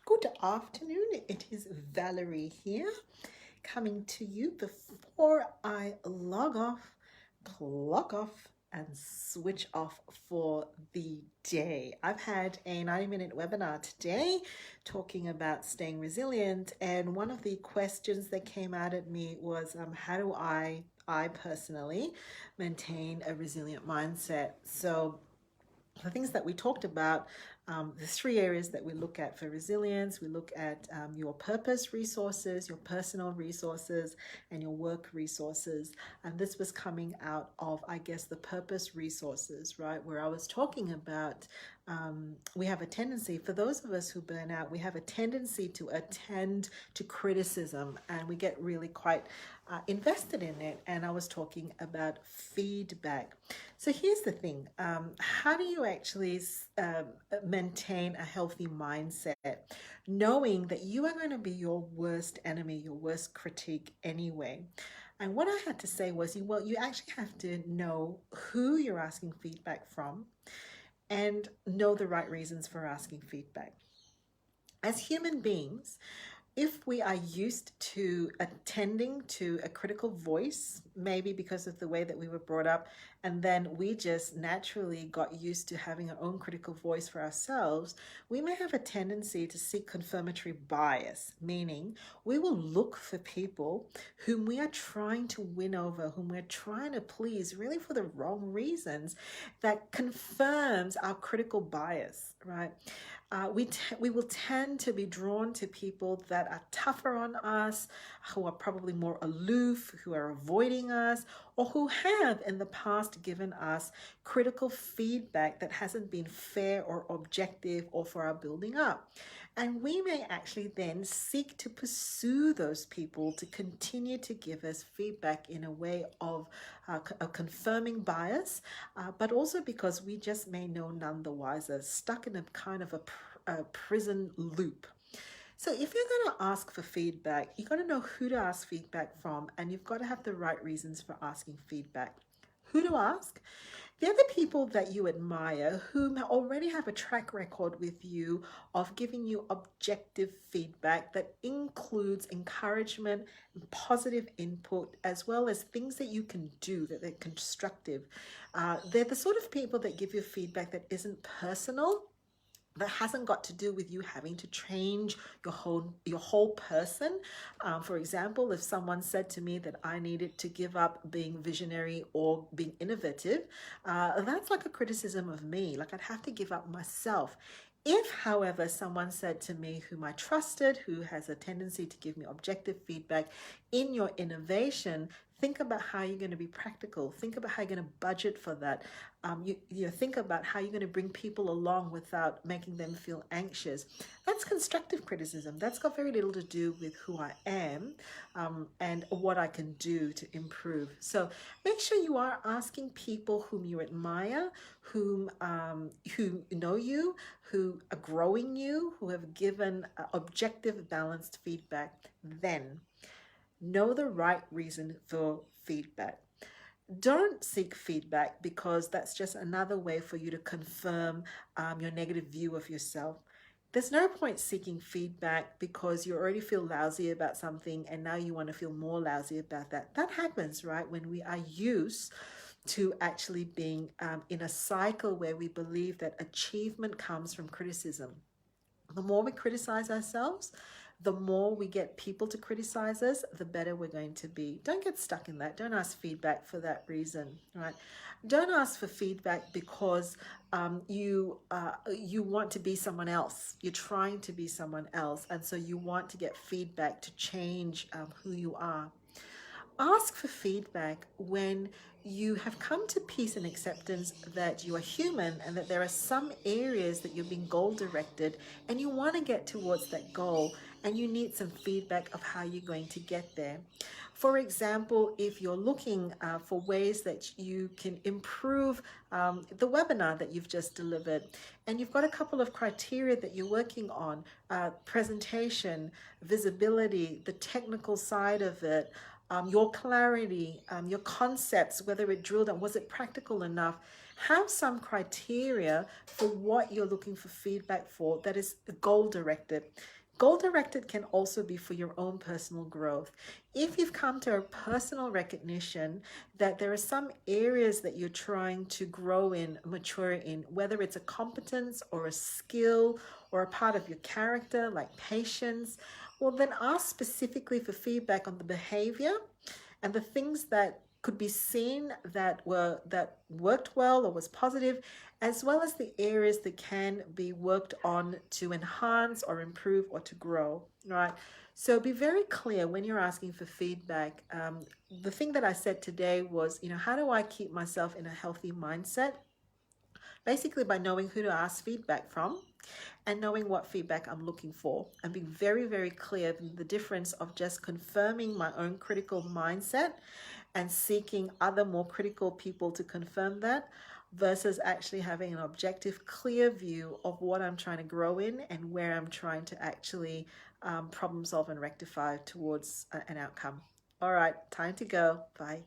Good afternoon. It is Valerie here, coming to you before I clock off, and switch off for the day. I've had a 90-minute webinar today talking about staying resilient, and one of the questions that came out at me was how do I personally maintain a resilient mindset? So the things that we talked about, the three areas that we look at for resilience. We look at your purpose resources, your personal resources, and your work resources. And this was coming out of, I guess, the purpose resources, right? Where I was talking about we have a tendency, for those of us who burn out, we have a tendency to attend to criticism, and we get really quite invested in it. And I was talking about feedback. So here's the thing, how do you actually maintain a healthy mindset, knowing that you are going to be your worst enemy, your worst critique anyway? And what I had to say was, well, you actually have to know who you're asking feedback from and know the right reasons for asking feedback. As human beings, if we are used to attending to a critical voice, maybe because of the way that we were brought up, and then we just naturally got used to having our own critical voice for ourselves, we may have a tendency to seek confirmatory bias, meaning we will look for people whom we are trying to win over, whom we're trying to please, really for the wrong reasons, that confirms our critical bias, right? We will tend to be drawn to people that are tougher on us, who are probably more aloof, who are avoiding us, or who have in the past given us critical feedback that hasn't been fair or objective or for our building up. And we may actually then seek to pursue those people to continue to give us feedback in a way of a confirming bias, but also because we just may know none the wiser, stuck in a kind of a prison loop. So if you're going to ask for feedback, you've got to know who to ask feedback from, and you've got to have the right reasons for asking feedback. Who to ask? They're the people that you admire, who already have a track record with you of giving you objective feedback that includes encouragement and positive input, as well as things that you can do that are constructive. They're the sort of people that give you feedback that isn't personal, that hasn't got to do with you having to change your whole person. For example, if someone said to me that I needed to give up being visionary or being innovative, that's like a criticism of me. Like I'd have to give up myself. If, however, someone said to me whom I trusted, who has a tendency to give me objective feedback in your innovation, think about how you're going to be practical. Think about how you're going to budget for that. You think about how you're going to bring people along without making them feel anxious. That's constructive criticism. That's got very little to do with who I am and what I can do to improve. So make sure you are asking people whom you admire, who know you, who are growing you, who have given objective, balanced feedback. Then know the right reason for feedback. Don't seek feedback because that's just another way for you to confirm your negative view of yourself. There's no point seeking feedback because you already feel lousy about something and now you want to feel more lousy about that. That happens, right, when we are used to actually being in a cycle where we believe that achievement comes from criticism. The more we criticize ourselves, the more we get people to criticize us, the better we're going to be. Don't get stuck in that. Don't ask feedback for that reason, right? Don't ask for feedback because you want to be someone else. You're trying to be someone else, and so you want to get feedback to change who you are. Ask for feedback when you have come to peace and acceptance that you are human and that there are some areas that you're being goal directed and you want to get towards that goal and you need some feedback of how you're going to get there. For example, if you're looking for ways that you can improve the webinar that you've just delivered, and you've got a couple of criteria that you're working on, presentation, visibility, the technical side of it, your clarity, your concepts, whether it drilled and was it practical enough, Have some criteria for what you're looking for feedback for that is goal directed. Goal directed can also be for your own personal growth. If you've come to a personal recognition that there are some areas that you're trying to grow in, mature in, whether it's a competence or a skill or a part of your character, like patience, well, then ask specifically for feedback on the behavior and the things that could be seen that worked well or was positive, as well as the areas that can be worked on to enhance or improve or to grow, right? So be very clear when you're asking for feedback. The thing that I said today was, how do I keep myself in a healthy mindset? Basically, by knowing who to ask feedback from and knowing what feedback I'm looking for, and being very, very clear the difference of just confirming my own critical mindset and seeking other more critical people to confirm that, versus actually having an objective, clear view of what I'm trying to grow in and where I'm trying to actually problem solve and rectify towards an outcome. All right, time to go. Bye.